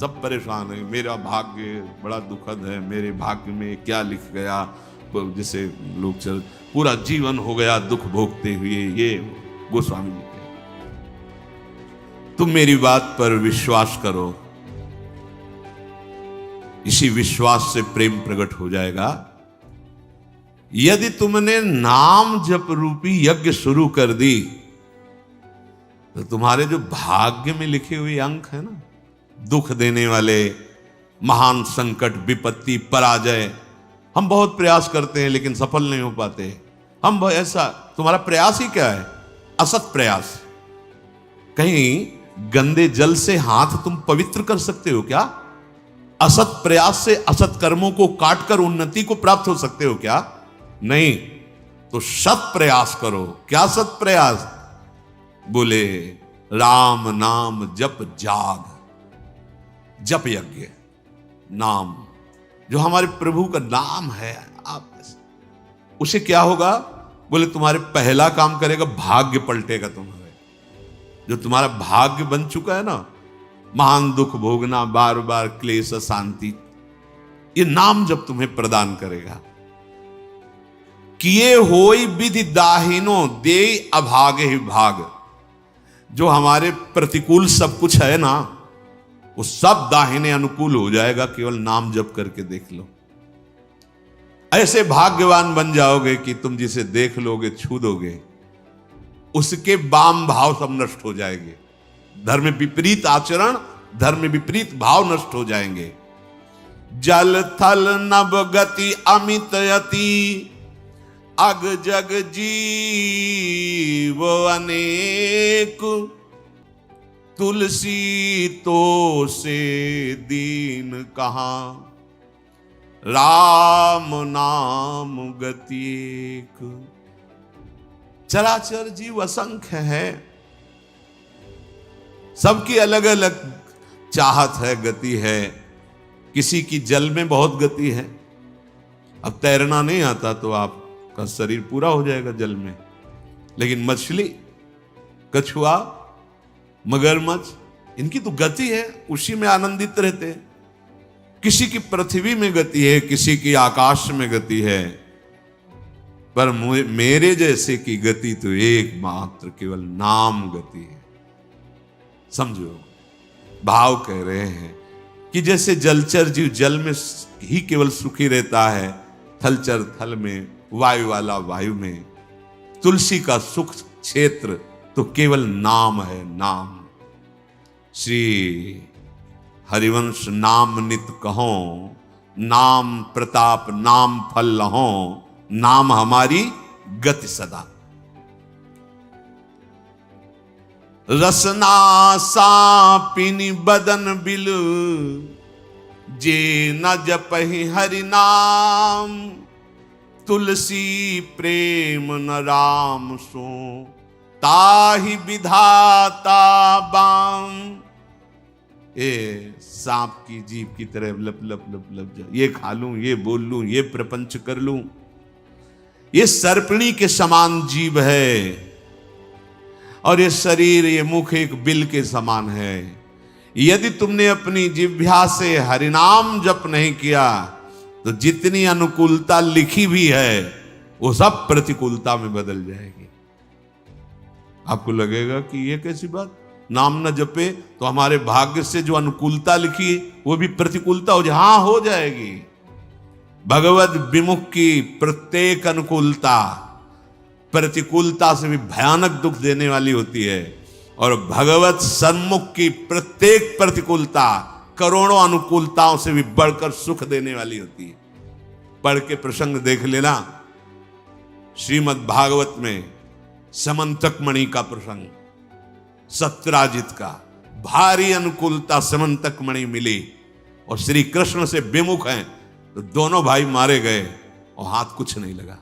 सब परेशान है, मेरा भाग्य बड़ा दुखद है, मेरे भाग्य में क्या लिख गया। जैसे लोग चल पूरा जीवन हो गया दुख भोगते हुए। ये गोस्वामी जी कहते, तुम मेरी बात पर विश्वास करो, इसी विश्वास से प्रेम प्रकट हो जाएगा। यदि तुमने नाम जप रूपी यज्ञ शुरू कर दी तो तुम्हारे जो भाग्य में लिखे हुए अंक है ना, दुख देने वाले, महान संकट, विपत्ति, पराजय, हम बहुत प्रयास करते हैं लेकिन सफल नहीं हो पाते। हम ऐसा, तुम्हारा प्रयास ही क्या है? असत प्रयास। कहीं गंदे जल से हाथ तुम पवित्र कर सकते हो क्या? असत प्रयास से असत कर्मों को काटकर उन्नति को प्राप्त हो सकते हो क्या? नहीं। तो सत प्रयास करो। क्या सत प्रयास? बोले राम नाम जप जाग, जप यज्ञ, नाम जो हमारे प्रभु का नाम है, आप उसे क्या होगा? बोले तुम्हारे पहला काम करेगा, भाग्य पलटेगा तुम्हारे। जो तुम्हारा भाग्य बन चुका है ना, महान दुख भोगना, बार बार क्लेश, शांति, ये नाम जब तुम्हें प्रदान करेगा। किए होई विधि दाहिनो दे अभागे ही भाग। जो हमारे प्रतिकूल सब कुछ है ना, वो सब दाहिने अनुकूल हो जाएगा, केवल नाम जप करके देख लो। ऐसे भाग्यवान बन जाओगे कि तुम जिसे देख लोगे, छू दोगे, उसके वाम भाव सब नष्ट हो जाएंगे। धर्म विपरीत आचरण, धर्म विपरीत भाव नष्ट हो जाएंगे। जल थल नभ गति अमित यति, अग जग जीव अनेक, तुलसी तो से दीन कहां, राम नाम गति एक। चराचर जीव असंख्य है, सबकी अलग अलग चाहत है, गति है। किसी की जल में बहुत गति है। अब तैरना नहीं आता तो आपका शरीर पूरा हो जाएगा जल में, लेकिन मछली, कछुआ, मगरमच्छ, इनकी तो गति है, उसी में आनंदित रहते हैं। किसी की पृथ्वी में गति है, किसी की आकाश में गति है, पर मेरे जैसे की गति तो एकमात्र केवल नाम गति है। समझो, भाव कह रहे हैं कि जैसे जलचर जीव जल में ही केवल सुखी रहता है, थलचर थल में, वायु वाला वायु में, तुलसी का सुख क्षेत्र तो केवल नाम है, नाम। श्री हरिवंश नाम नित कहो, नाम प्रताप नाम फल लहो, नाम हमारी गति सदा। रसना सापिनी बदन बिल, जे न जपहि हरि नाम, तुलसी प्रेम न राम सो, ताहि विधाता बाम। सांप की जीभ की तरह लप लप लप लप जा, ये खा लूं, ये बोल लूं, ये प्रपंच कर लूं। ये सर्पिणी के समान जीव है, और ये शरीर, ये मुख एक बिल के समान है। यदि तुमने अपनी जिह्वा से हरिनाम जप नहीं किया तो जितनी अनुकूलता लिखी भी है वो सब प्रतिकूलता में बदल जाएगी। आपको लगेगा कि ये कैसी बात, नाम न जपे तो हमारे भाग्य से जो अनुकूलता लिखी वो भी प्रतिकूलता हो जाए। हाँ, हो जाएगी। भगवत विमुख की प्रत्येक अनुकूलता प्रतिकूलता से भी भयानक दुख देने वाली होती है, और भगवत सन्मुख की प्रत्येक प्रतिकूलता करोड़ों अनुकूलताओं से भी बढ़कर सुख देने वाली होती है। पढ़ के प्रसंग देख लेना, श्रीमद् भागवत में समंतक मणि का प्रसंग, सत्यराजित का। भारी अनुकूलता समंतक मणि मिली और श्री कृष्ण से विमुख हैं तो दोनों भाई मारे गए और हाथ कुछ नहीं लगा।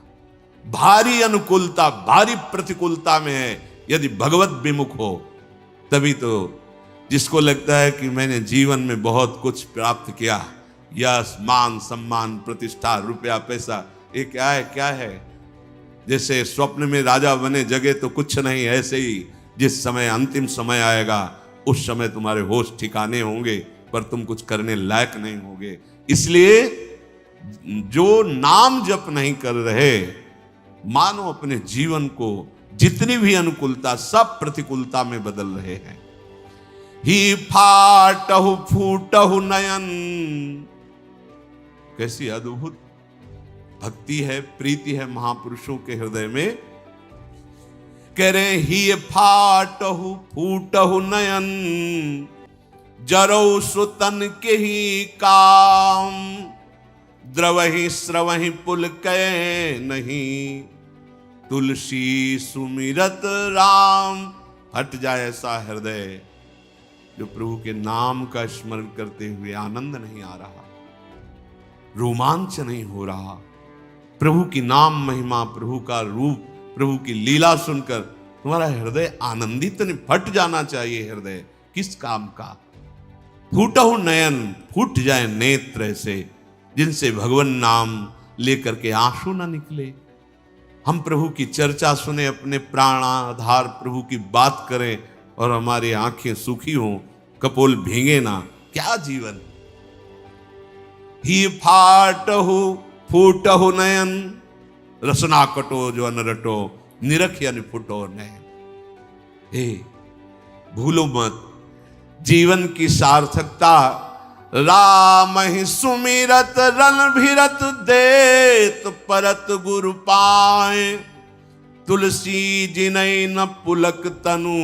भारी अनुकूलता, भारी प्रतिकूलता में है, यदि भगवत विमुख हो तभी तो। जिसको लगता है कि मैंने जीवन में बहुत कुछ प्राप्त किया, यश, मान, सम्मान, प्रतिष्ठा, रुपया, पैसा, ये क्या है, क्या है। जैसे स्वप्न में राजा बने, जगे तो कुछ नहीं, ऐसे ही जिस समय अंतिम समय आएगा उस समय तुम्हारे होश ठिकाने होंगे, पर तुम कुछ करने लायक नहीं होगे। इसलिए जो नाम जप नहीं कर रहे, मानो अपने जीवन को जितनी भी अनुकूलता सब प्रतिकूलता में बदल रहे हैं। ही फाटहु फूटहु नयन, कैसी अद्भुत भक्ति है, प्रीति है महापुरुषों के हृदय में। कह रहे ही फाटहु फूटहु नयन, जरौ सुतन के ही काम, द्रवहि स्रवहि पुल कै नहीं, तुलसी सुमिरत राम। हट जाए ऐसा हृदय जो प्रभु के नाम का स्मरण करते हुए आनंद नहीं आ रहा, रोमांच नहीं हो रहा। प्रभु की नाम महिमा, प्रभु का रूप, प्रभु की लीला सुनकर तुम्हारा हृदय आनंदित नहीं, फट जाना चाहिए हृदय। किस काम का? फूटहु नयन, फूट जाए नेत्र ऐसे जिनसे भगवान नाम लेकर के आंसू ना निकले। हम प्रभु की चर्चा सुने, अपने प्राणाधार प्रभु की बात करें और हमारी आंखें सूखी हों, कपोल भींगे ना, क्या जीवन। ही फाटहु फूटहु नयन, रसना कटो जो अनरटो, निरख यानी फुटो नयन। हे भूलो मत, जीवन की सार्थकता राम ही सुमिरत रन भिरत देत परत गुरु पाए, तुलसी जिनई न पुलक तनु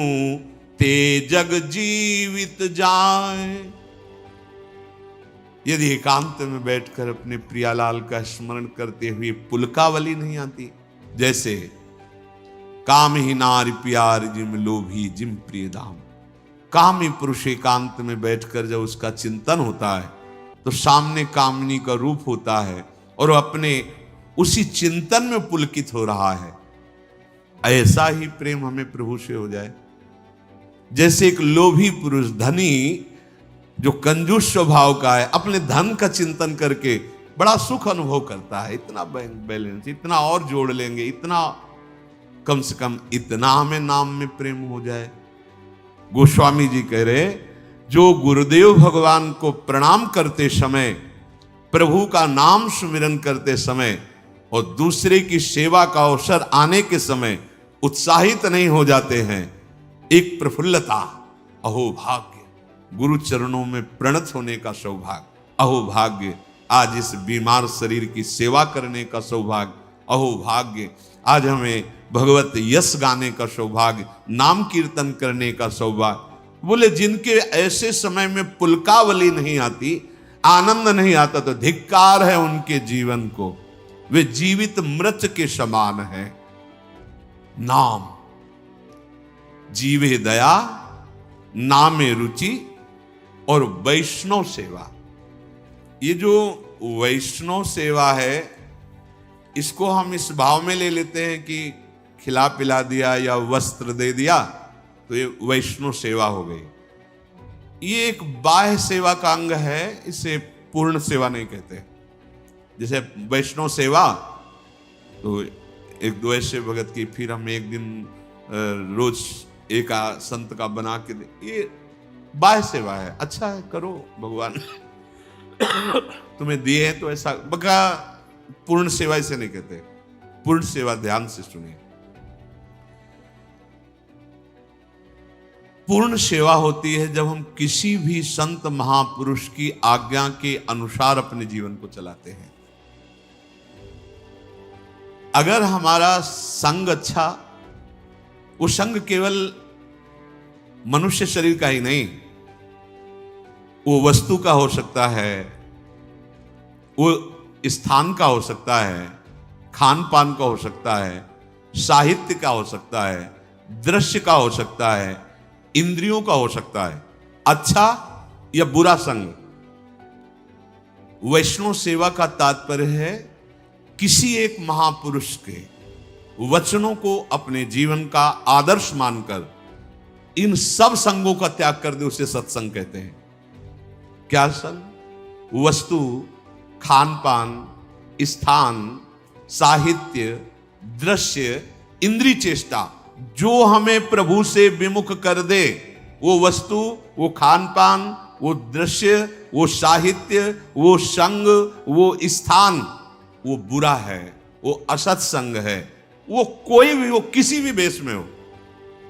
ते जग जीवित जाए। यदि एकांत में बैठकर अपने प्रियालाल का स्मरण करते हुए पुलकावली नहीं आती, जैसे काम ही नारी प्यार जिम लोभी जिम प्रिय दाम। कामी पुरुष एकांत में बैठकर जब उसका चिंतन होता है तो सामने कामिनी का रूप होता है और अपने उसी चिंतन में पुलकित हो रहा है। ऐसा ही प्रेम हमें प्रभु से हो जाए। जैसे एक लोभी पुरुष, धनी जो कंजूस स्वभाव का है, अपने धन का चिंतन करके बड़ा सुख अनुभव करता है। इतना बैंक बैलेंस, इतना और जोड़ लेंगे, इतना, कम से कम इतना हमें नाम में प्रेम हो जाए। गोस्वामी जी कह रहे, जो गुरुदेव भगवान को प्रणाम करते समय, प्रभु का नाम सुमिरन करते समय और दूसरे की सेवा का अवसर आने के समय उत्साहित नहीं हो जाते हैं, एक प्रफुल्लता, अहो भाग्य, गुरु चरणों में प्रणत होने का सौभाग्य, अहो भाग्य, आज इस बीमार शरीर की सेवा करने का सौभाग्य, अहो भाग्य, आज हमें भगवत यश गाने का सौभाग्य, नाम कीर्तन करने का सौभाग्य। बोले जिनके ऐसे समय में पुलकावली नहीं आती, आनंद नहीं आता, तो धिक्कार है उनके जीवन को, वे जीवित मृत के समान है। नाम जीवे दया, नामे रुचि और वैष्णव सेवा। ये जो वैष्णव सेवा है, इसको हम इस भाव में ले लेते हैं कि खिला पिला दिया या वस्त्र दे दिया तो ये वैष्णव सेवा हो गई। ये एक बाह्य सेवा का अंग है, इसे पूर्ण सेवा नहीं कहते। जैसे वैष्णव सेवा तो एक दो ऐसे भगत की, फिर हम एक दिन रोज एक संत का बना के दे, ये बाह्य सेवा है। अच्छा है, करो, भगवान तुम्हें दिए हैं तो ऐसा बका। पूर्ण सेवा इसे नहीं कहते। पूर्ण सेवा, ध्यान से सुनिए, पूर्ण सेवा होती है जब हम किसी भी संत महापुरुष की आज्ञा के अनुसार अपने जीवन को चलाते हैं। अगर हमारा संग अच्छा, वो संग केवल मनुष्य शरीर का ही नहीं, वो वस्तु का हो सकता है, वो स्थान का हो सकता है, खान पान का हो सकता है, साहित्य का हो सकता है, दृश्य का हो सकता है, इंद्रियों का हो सकता है, अच्छा या बुरा संग। वैष्णव सेवा का तात्पर्य है किसी एक महापुरुष के वचनों को अपने जीवन का आदर्श मानकर इन सब संगों का त्याग कर दे, उसे सत्संग कहते हैं। क्या संग? वस्तु, खान पान, स्थान, साहित्य, दृश्य, इंद्रिय चेष्टा, जो हमें प्रभु से विमुख कर दे, वो वस्तु, वो खान पान, वो दृश्य, वो साहित्य, वो संग, वो स्थान, वो बुरा है, वो असत्संग है, वो कोई भी हो, किसी भी वेश में हो।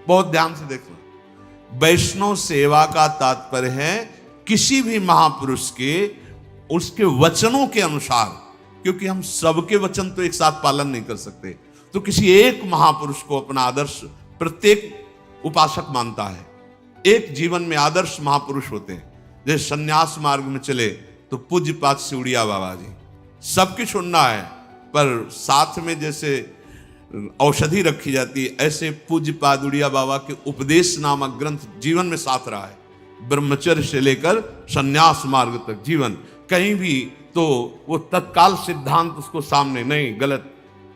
बहुत ध्यान से देखना, वैष्णव सेवा का तात्पर्य है किसी भी महापुरुष के, उसके वचनों के अनुसार, क्योंकि हम सबके वचन तो एक साथ पालन नहीं कर सकते, तो किसी एक महापुरुष को अपना आदर्श प्रत्येक उपासक मानता है। एक जीवन में आदर्श महापुरुष होते हैं। जैसे संन्यास मार्ग में चले तो पूज्यपाद सिउड़िया बाबा जी, सबकी सुनना है, पर साथ में जैसे औषधि रखी जाती है, ऐसे पूज्यपाद उड़िया बाबा के उपदेश नामक ग्रंथ जीवन में साथ रहा है। ब्रह्मचर्य से लेकर संन्यास मार्ग तक जीवन, कहीं भी तो वो तत्काल सिद्धांत उसको सामने नहीं, गलत,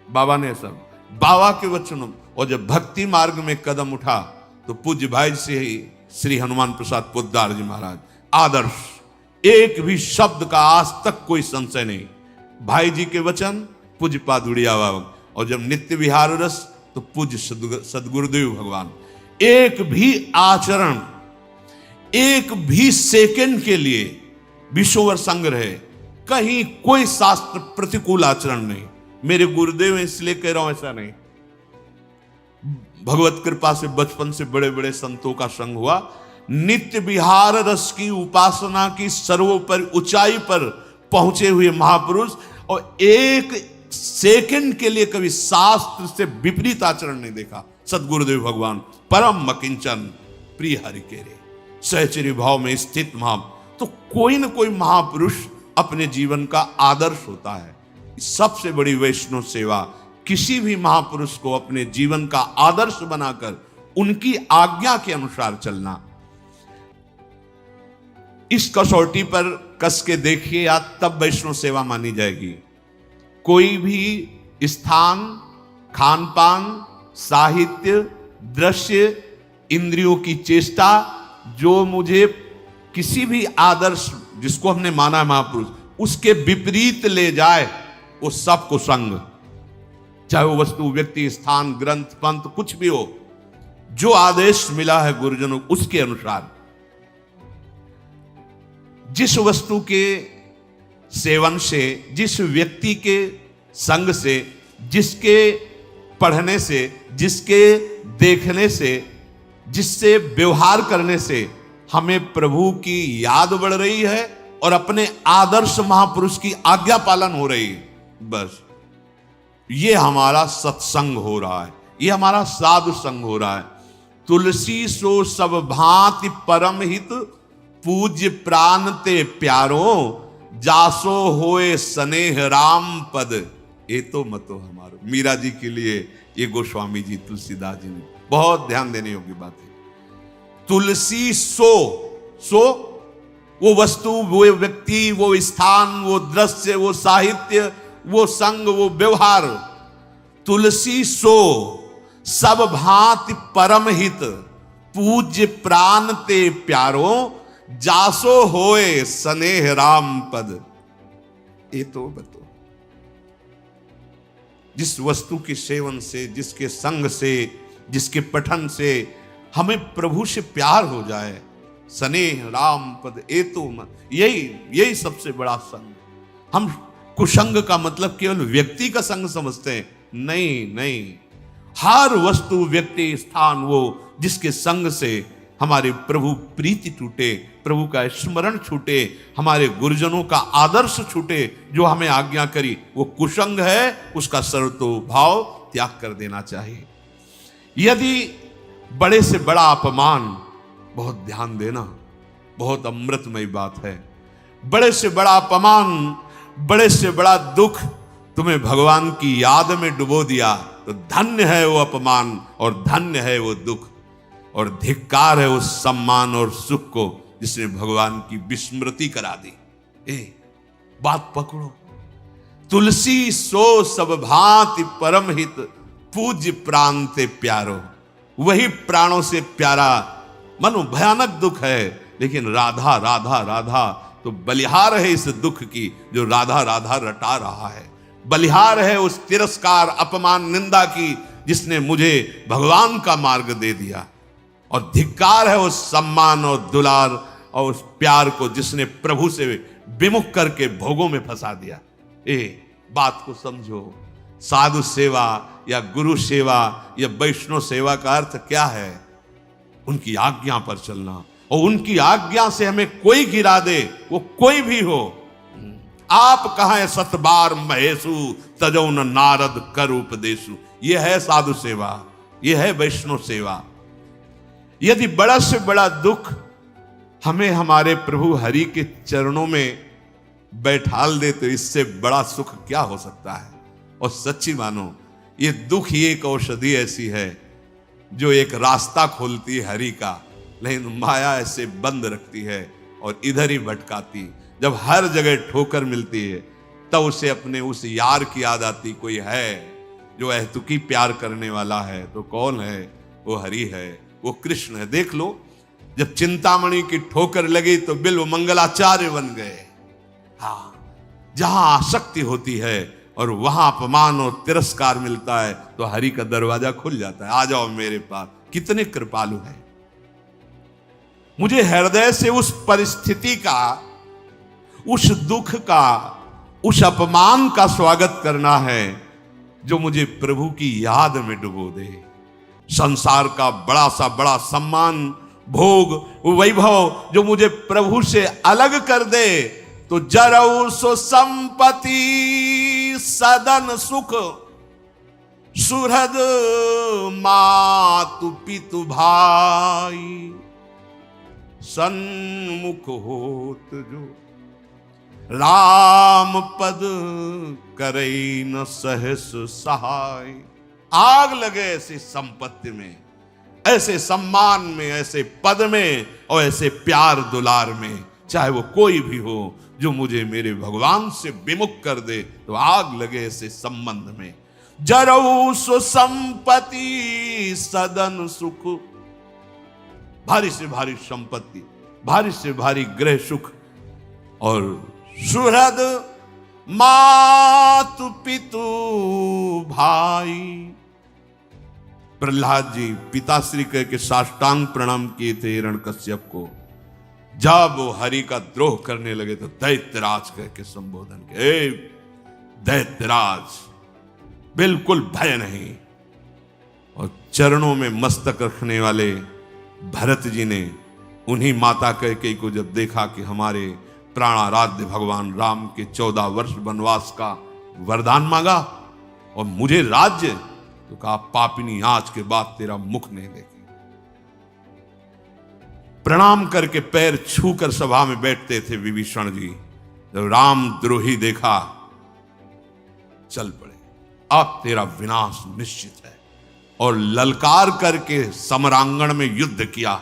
बाबा ने सब बाबा के वचनों। और जब भक्ति मार्ग में कदम उठा तो पूज्य भाई से ही श्री हनुमान प्रसाद पोद्दार जी महाराज, आदर्श, एक भी शब्द का आज तक कोई संशय नहीं। भाई जी के वचन पूज्यपाद उड़िया बाबा। और जब नित्य विहार रस तो पूज्य सदगुरुदेव भगवान। एक भी आचरण, एक भी सेकंड के लिए विश्ववर संग रहे, कहीं कोई शास्त्र प्रतिकूल आचरण नहीं। मेरे गुरुदेव इसलिए कह रहा हूं, ऐसा नहीं, भगवत कृपा से बचपन से बड़े बड़े संतों का संग हुआ। नित्य विहार रस की उपासना की सर्वोपरि ऊंचाई पर पहुंचे हुए महापुरुष, और एक सेकंड के लिए कभी शास्त्र से विपरीत आचरण नहीं देखा। सदगुरुदेव भगवान परम मकिंचन प्रिय हरि के रे, सहचर्य भाव में स्थित महा। तो कोई न कोई महापुरुष अपने जीवन का आदर्श होता है। सबसे बड़ी वैष्णव सेवा किसी भी महापुरुष को अपने जीवन का आदर्श बनाकर उनकी आज्ञा के अनुसार चलना। इस कसौटी पर कस के देखिए या तब वैष्णव सेवा मानी जाएगी। कोई भी स्थान, खान पान, साहित्य, दृश्य, इंद्रियों की चेष्टा, जो मुझे किसी भी आदर्श जिसको हमने माना है महापुरुष, उसके विपरीत ले जाए, वो सब कुसंग। चाहे वो वस्तु, व्यक्ति, स्थान, ग्रंथ, पंथ, कुछ भी हो, जो आदेश मिला है गुरुजनों उसके अनुसार, जिस वस्तु के सेवन से, जिस व्यक्ति के संग से, जिसके पढ़ने से, जिसके देखने से, जिससे व्यवहार करने से हमें प्रभु की याद बढ़ रही है और अपने आदर्श महापुरुष की आज्ञा पालन हो रही है, बस ये हमारा सत्संग हो रहा है, ये हमारा साधु संग हो रहा है। तुलसी सो सब भांति परम हित, पूज्य प्राण ते प्यारो, जासो होए स्नेह राम पद, ये तो मतो हमारो। मीरा जी के लिए ये गोस्वामी जी, तुलसीदास जी ने बहुत ध्यान देने योग्य बात है। तुलसी सो वो वस्तु, वो व्यक्ति, वो स्थान, वो दृश्य, वो साहित्य, वो संग, वो व्यवहार। तुलसी सो सब भांति परम हित, पूज्य प्राण ते प्यारो, जासो होए स्नेह राम पद, ये तो बतो। जिस वस्तु के सेवन से, जिसके संग से, जिसके पठन से हमें प्रभु से प्यार हो जाए, स्नेह राम पद, ये तो यही सबसे बड़ा संग। हम कुसंग का मतलब केवल व्यक्ति का संग समझते हैं, नहीं, हर वस्तु, व्यक्ति, स्थान, वो जिसके संग से हमारे प्रभु प्रीति टूटे, प्रभु का स्मरण छूटे, हमारे गुरुजनों का आदर्श छूटे, जो हमें आज्ञा करी, वो कुसंग है, उसका सर्वतो भाव त्याग कर देना चाहिए। यदि बड़े से बड़ा अपमान, बहुत ध्यान देना, बहुत अमृतमय बात है, बड़े से बड़ा अपमान, बड़े से बड़ा दुख तुम्हें भगवान की याद में डुबो दिया, तो धन्य है वो अपमान और धन्य है वो दुख, और धिक्कार है उस सम्मान और सुख को जिसने भगवान की विस्मृति करा दी। बात पकड़ो। तुलसी सो सब भांति परम हित, पूज्य प्राण ते प्यारो, वही प्राणों से प्यारा। मनो भयानक दुख है, लेकिन राधा राधा राधा तो बलिहार है इस दुख की, जो राधा राधा रटा रहा है। बलिहार है उस तिरस्कार, अपमान, निंदा की, जिसने मुझे भगवान का मार्ग दे दिया, और धिक्कार है उस सम्मान और दुलार और उस प्यार को जिसने प्रभु से विमुख करके भोगों में फंसा दिया। बात को समझो। साधु सेवा या गुरु सेवा या वैष्णव सेवा का अर्थ क्या है? उनकी आज्ञा पर चलना, और उनकी आज्ञा से हमें कोई गिरा दे, वो कोई भी हो। आप कहें सतबार महेशु तजो न नारद कर उपदेशु, यह है साधु सेवा, यह है वैष्णव सेवा। यदि बड़ा से बड़ा दुख हमें हमारे प्रभु हरि के चरणों में बैठाल दे, तो इससे बड़ा सुख क्या हो सकता है? और सच्ची मानो, ये दुख ही एक औषधि ऐसी है जो एक रास्ता खोलती है हरि का, लेकिन माया ऐसे बंद रखती है और इधर ही भटकाती। जब हर जगह ठोकर मिलती है, तब उसे अपने उस यार की याद आती, कोई है जो अहतुकी प्यार करने वाला है। तो कौन है? वो हरि है, वो कृष्ण है। देख लो, जब चिंतामणि की ठोकर लगी तो बिल्व मंगलाचार्य बन गए। हाँ, जहां आसक्ति होती है और वहां अपमान और तिरस्कार मिलता है, तो हरि का दरवाजा खुल जाता है। आ जाओ मेरे पास। कितने कृपालु हैं। मुझे हृदय से उस परिस्थिति का, उस दुख का, उस अपमान का स्वागत करना है जो मुझे प्रभु की याद में डुबो दे। संसार का बड़ा सा बड़ा सम्मान, भोग, वैभव जो मुझे प्रभु से अलग कर दे, तो जरऊ सो संपत्ति सदन सुख, सुहृद मातु पितु भाई, सन्मुख होत जो राम पद करई न सहस सहाय। आग लगे ऐसी संपत्ति में, ऐसे सम्मान में, ऐसे पद में और ऐसे प्यार दुलार में, चाहे वो कोई भी हो, जो मुझे मेरे भगवान से विमुख कर दे, तो आग लगे ऐसे संबंध में। जरऊ सो संपत्ति सदन सुख, भारी से भारी संपत्ति, भारी से भारी गृह सुख, और सुहृद मातु पितु भाई। प्रहलाद जी पिताश्री कह के साष्टांग प्रणाम किए थे हिरण्यकश्यप को। जब वो हरि का द्रोह करने लगे तो दैत्यराज कह के संबोधन किए। दैत्यराज, बिल्कुल भय नहीं। और चरणों में मस्तक रखने वाले भरत जी ने उन्हीं माता कैकेयी को जब देखा कि हमारे प्राणाराध्य भगवान राम के 14 वर्ष वनवास का वरदान मांगा और मुझे राज्य, तो कहा पापिनी आज के बाद तेरा मुख नहीं देखी। प्रणाम करके पैर छूकर सभा में बैठते थे विभीषण जी। जब राम द्रोही देखा, चल पड़े, अब तेरा विनाश निश्चित है। और ललकार करके समरांगण में युद्ध किया।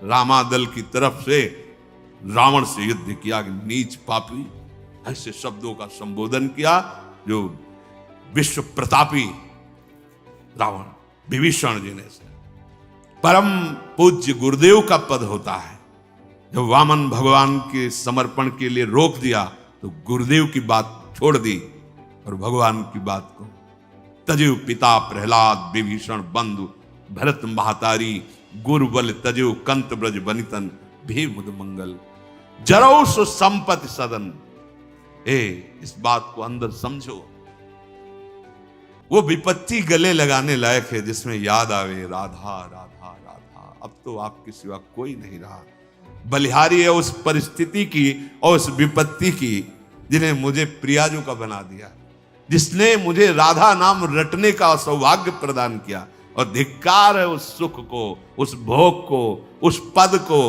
रामादल की तरफ से रावण से युद्ध किया कि नीच पापी, ऐसे शब्दों का संबोधन किया जो विश्व प्रतापी रावण विभीषण जी ने। परम पूज्य गुरुदेव का पद होता है। जब वामन भगवान के समर्पण के लिए रोक दिया, तो गुरुदेव की बात छोड़ दी और भगवान की बात को। तजु पिता प्रहलाद विभीषण बंधु भरत महातारी, गुरु बल तजु कंत ब्रज बनितन भी मुद मंगल। जरौ सो संपत्ति सदन। इस बात को अंदर समझो। वो विपत्ति गले लगाने लायक है जिसमें याद आवे राधा राधा राधा। अब तो आपके सिवा कोई नहीं रहा। बलिहारी है उस परिस्थिति की और उस विपत्ति की जिन्हें मुझे प्रियाजू का बना दिया, जिसने मुझे राधा नाम रटने का सौभाग्य प्रदान किया। और धिक्कार है उस सुख को, उस भोग को, उस पद को,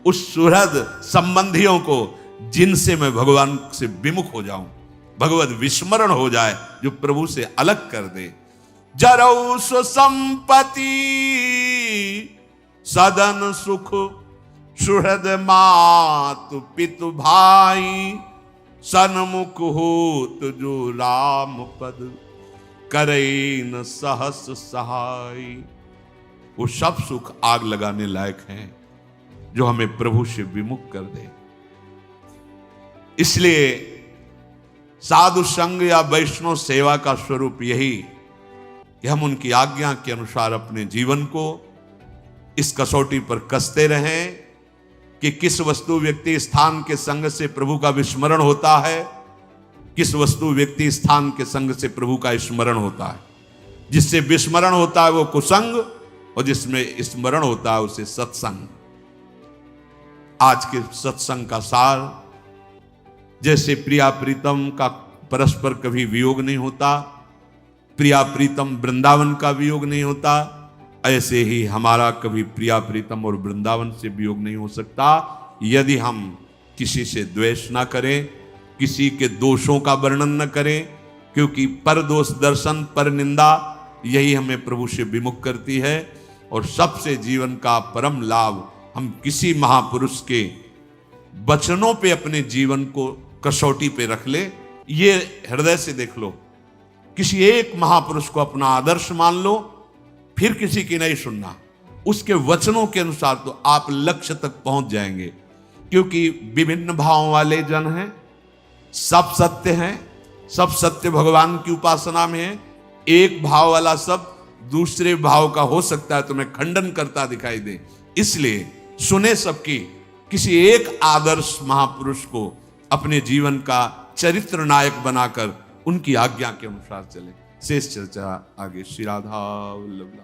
उस सुहृद संबंधियों को जिनसे मैं भगवान से विमुख हो जाऊं, भगवत विस्मरण हो जाए, जो प्रभु से अलग कर दे। जरौ सो संपत्ति सदन सुख, सुहृद मातु पितु भाई, सन्मुख होत जो राम पद करे न सहस सहाय। वो सब सुख आग लगाने लायक हैं जो हमें प्रभु से विमुख कर दे। इसलिए साधु संग या वैष्णव सेवा का स्वरूप यही कि हम उनकी आज्ञा के अनुसार अपने जीवन को इस कसौटी पर कसते रहें कि किस वस्तु व्यक्ति स्थान के संग से प्रभु का विस्मरण होता है, किस वस्तु व्यक्ति स्थान के संग से प्रभु का स्मरण होता है। जिससे विस्मरण होता है वो कुसंग, और जिसमें स्मरण होता है उसे सत्संग। आज के सत्संग का सार, जैसे प्रिया प्रीतम का परस्पर कभी वियोग नहीं होता, प्रिया प्रीतम वृंदावन का वियोग नहीं होता, ऐसे ही हमारा कभी प्रिया प्रीतम और वृंदावन से वियोग नहीं हो सकता यदि हम किसी से द्वेष ना करें, किसी के दोषों का वर्णन न करें, क्योंकि पर दोष दर्शन पर निंदा यही हमें प्रभु से विमुख करती है। और सबसे जीवन का परम लाभ हम किसी महापुरुष के वचनों पे अपने जीवन को कसौटी पे रख ले। ये हृदय से देख लो, किसी एक महापुरुष को अपना आदर्श मान लो, फिर किसी की नहीं सुनना, उसके वचनों के अनुसार तो आप लक्ष्य तक पहुंच जाएंगे। क्योंकि विभिन्न भावों वाले जन हैं, सब सत्य हैं, सब सत्य भगवान की उपासना में है। एक भाव वाला सब दूसरे भाव का हो सकता है तुम्हें खंडन करता दिखाई दे, इसलिए सुने सबकी, किसी एक आदर्श महापुरुष को अपने जीवन का चरित्र नायक बनाकर उनकी आज्ञा के अनुसार चले। शेष चर्चा आगे। श्री राधा वल्लभ।